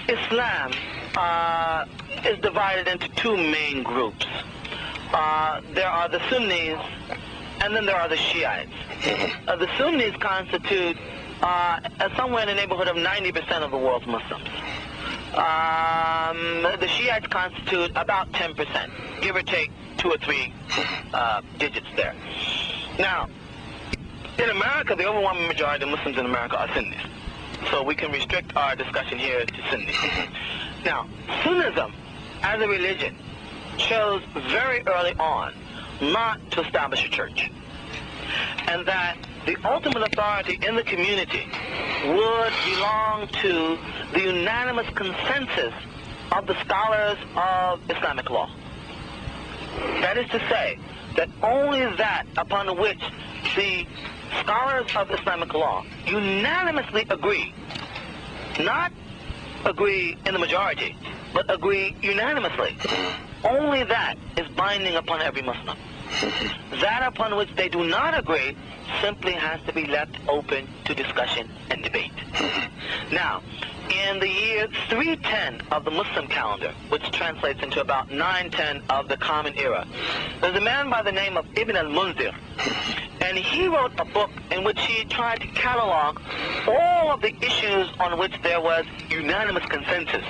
Islam is divided into two main groups. There are the Sunnis, and then there are the Shiites. The Sunnis constitute somewhere in the neighborhood of 90% of the world's Muslims. The Shiites constitute about 10%, give or take 2 or 3 digits there. Now, in America, the overwhelming majority of Muslims in America are Sunnis. So we can restrict our discussion here to Sunni. Now, Sunnism, as a religion, chose very early on not to establish a church. And that the ultimate authority in the community would belong to the unanimous consensus of the scholars of Islamic law. That is to say, that only that upon which the scholars of Islamic law unanimously agree, not agree in the majority, but agree unanimously, only that is binding upon every Muslim. That upon which they do not agree simply has to be left open to discussion and debate. Now, in the year 310 of the Muslim calendar, which translates into about 910 of the Common Era, there's a man by the name of Ibn al-Munzir, and he wrote a book in which he tried to catalog all of the issues on which there was unanimous consensus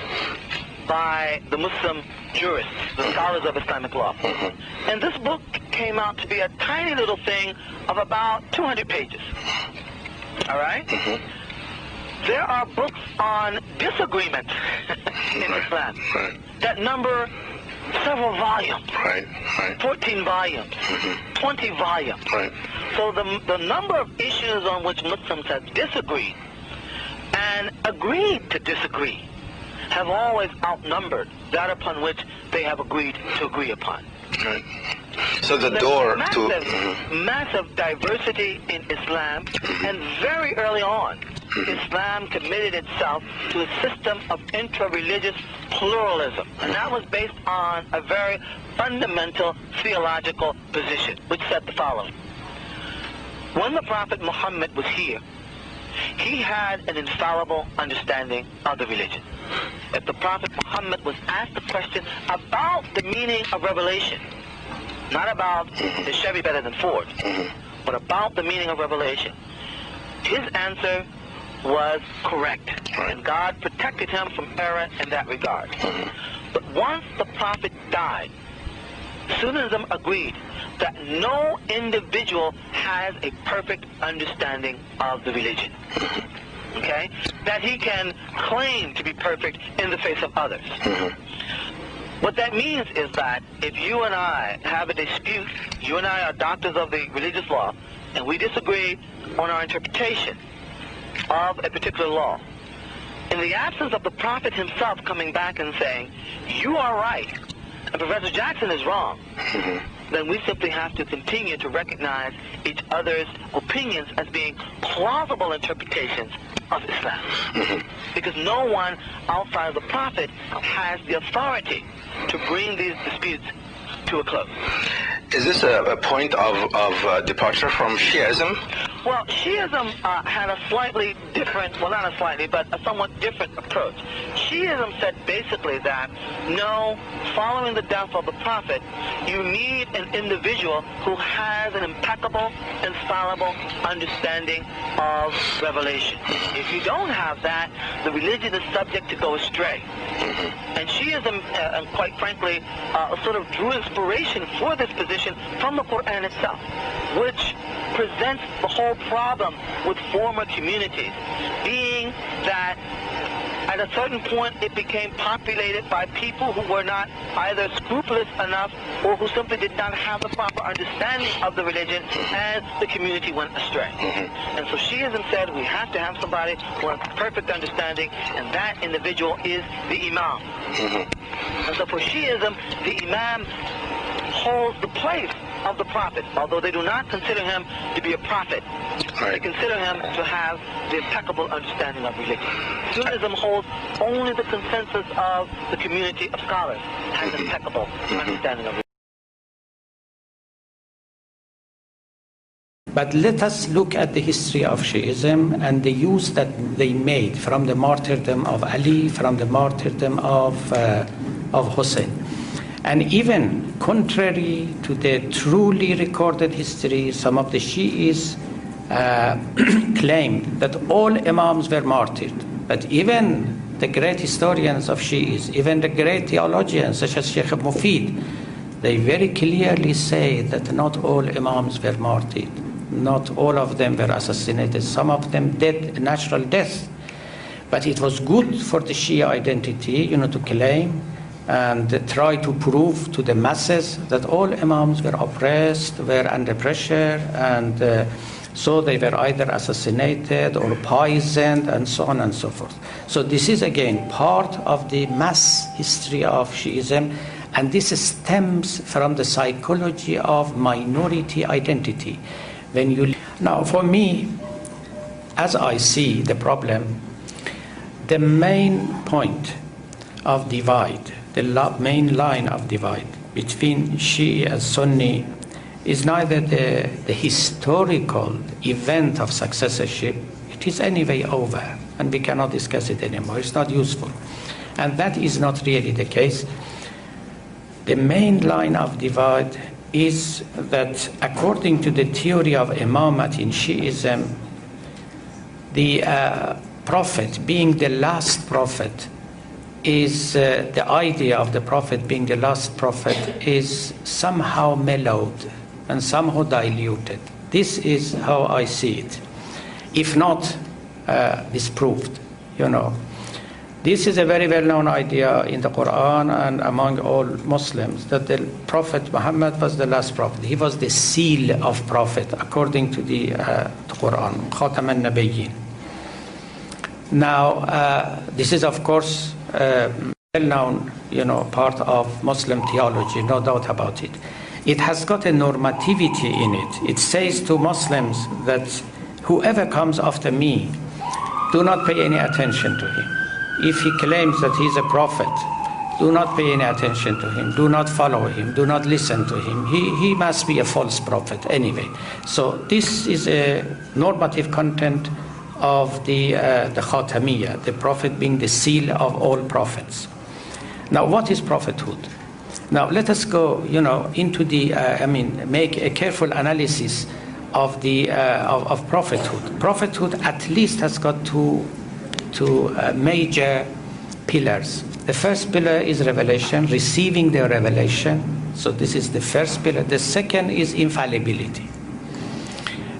by the Muslim jurists, the scholars of Islamic law. And this book came out to be a tiny little thing of about 200 pages. All right? There are books on disagreement in Islam that number several volumes, 14 volumes, 20 volumes. So the number of issues on which Muslims have disagreed and agreed to disagree have always outnumbered that upon which they have agreed to agree upon. So the door to massive diversity in Islam, and very early on, Islam committed itself to a system of intra-religious pluralism, and that was based on a very fundamental theological position, which said the following. When the Prophet Muhammad was here, he had an infallible understanding of the religion. If the Prophet Muhammad was asked a question about the meaning of revelation, not about is Chevy better than Ford, but about the meaning of revelation, his answer was correct, and God protected him from error in that regard. But once the Prophet died, Sunnism agreed that no individual has a perfect understanding of the religion. Okay? That he can claim to be perfect in the face of others. What that means is that if you and I have a dispute, you and I are doctors of the religious law, and we disagree on our interpretation of a particular law, in the absence of the Prophet himself coming back and saying, you are right, and Professor Jackson is wrong, then we simply have to continue to recognize each other's opinions as being plausible interpretations of Islam. Because no one outside of the Prophet has the authority to bring these disputes to a close. Is this a point of departure from Shiism? Well, Shiism had a slightly different, well, not a slightly, but a somewhat different approach. Shiism said basically that, no, following the death of the Prophet, you need an individual who has an impeccable, infallible understanding of revelation. If you don't have that, the religion is subject to go astray. And Shiism, quite frankly, sort of drew inspiration for this position from the Quran itself, which presents the whole problem with former communities, being that at a certain point it became populated by people who were not either scrupulous enough or who simply did not have the proper understanding of the religion, and the community went astray. And so Shiism said we have to have somebody who has perfect understanding, and that individual is the Imam. And so for Shiism, the Imam holds the place of the Prophet, although they do not consider him to be a prophet. They consider him to have the impeccable understanding of religion. Sunnism holds only the consensus of the community of scholars, has impeccable understanding of religion. But let us look at the history of Shiism and the use that they made from the martyrdom of Ali, from the martyrdom of Hussein. And even contrary to the truly recorded history, some of the Shiites claimed that all Imams were martyred. But even the great historians of Shiites, even the great theologians such as Sheikh Mufid, they very clearly say that not all Imams were martyred. Not all of them were assassinated. Some of them died natural death. But it was good for the Shia identity, to claim and try to prove to the masses that all Imams were oppressed, were under pressure, and so they were either assassinated or poisoned, and so on and so forth. So this is again part of the mass history of Shiism, and this stems from the psychology of minority identity. Now, for me, as I see the problem, the main point of divide, the main line of divide between Shia and Sunni is neither the historical event of successorship. It is anyway over, and we cannot discuss it anymore. It's not useful. And that is not really the case. The main line of divide is that according to the theory of imamat in Shiism, the prophet being the last prophet is the idea of the prophet being the last prophet is somehow mellowed and somehow diluted. This is how I see it, if not disproved. This is a very well-known idea in the Quran and among all Muslims, that the Prophet Muhammad was the last prophet. He was the seal of prophet according to the Quran, Khatam al-Nabiyyin. Now, this is of course well-known, part of Muslim theology, no doubt about it. It has got a normativity in it. It says to Muslims that whoever comes after me, do not pay any attention to him. If he claims that he is a prophet, do not pay any attention to him. Do not follow him. Do not listen to him. He must be a false prophet anyway. So this is a normative content of the Khatamiyya, the prophet being the seal of all prophets. Now, what is prophethood? Now, let us go, into the, make a careful analysis of the of prophethood. Prophethood at least has got two major pillars. The first pillar is revelation, receiving the revelation. So this is the first pillar. The second is infallibility.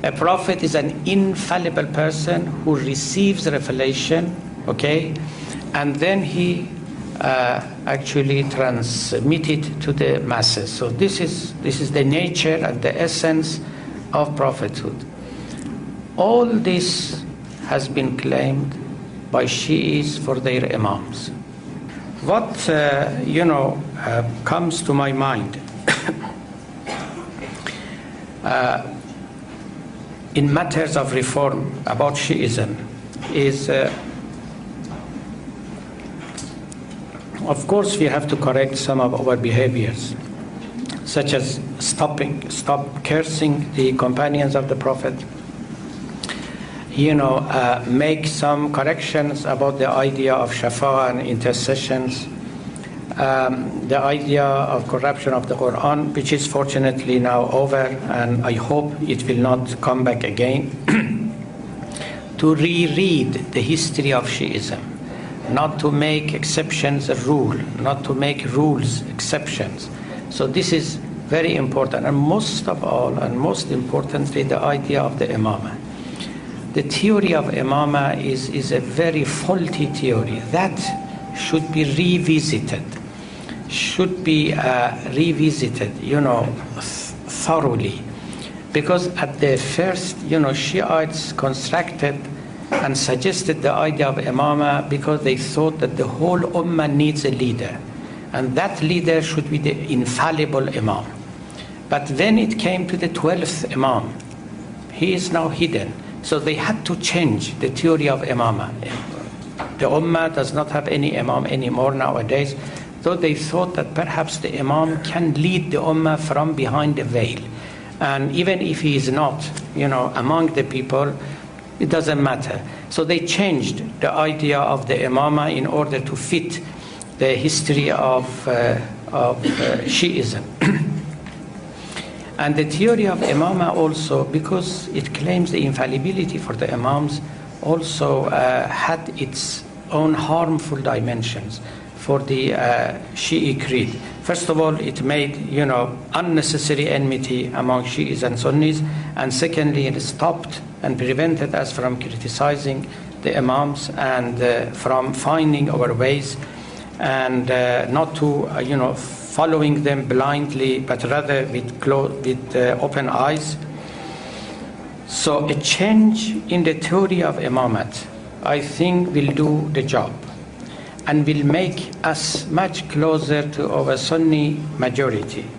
A prophet is an infallible person who receives revelation, okay, and then he actually transmit it to the masses. So this is the nature and the essence of prophethood. All this has been claimed by Shiites for their imams. What comes to my mind in matters of reform about Shiism is, of course, we have to correct some of our behaviors, such as stop cursing the companions of the Prophet, make some corrections about the idea of shafa and intercessions, the idea of corruption of the Quran, which is fortunately now over, and I hope it will not come back again, to reread the history of Shiism, not to make exceptions a rule, not to make rules exceptions. So this is very important, and most of all, and most importantly, the idea of the imamah. The theory of imamah is a very faulty theory. That should be revisited, thoroughly. Because at the first, Shiites constructed and suggested the idea of imamah because they thought that the whole ummah needs a leader. And that leader should be the infallible imam. But when it came to the 12th imam, he is now hidden. So they had to change the theory of imamah. The ummah does not have any imam anymore nowadays, though they thought that perhaps the imam can lead the ummah from behind the veil. And even if he is not, among the people, it doesn't matter. So they changed the idea of the imama in order to fit the history of Shiism. And the theory of imama also, because it claims the infallibility for the imams, also had its own harmful dimensions for the Shi'i creed. First of all, it made, unnecessary enmity among Shi'is and Sunnis, and secondly, it stopped and prevented us from criticizing the imams and from finding our ways and not to, following them blindly, but rather with open eyes. So a change in the theory of imamat, I think, will do the job and will make us much closer to our Sunni majority.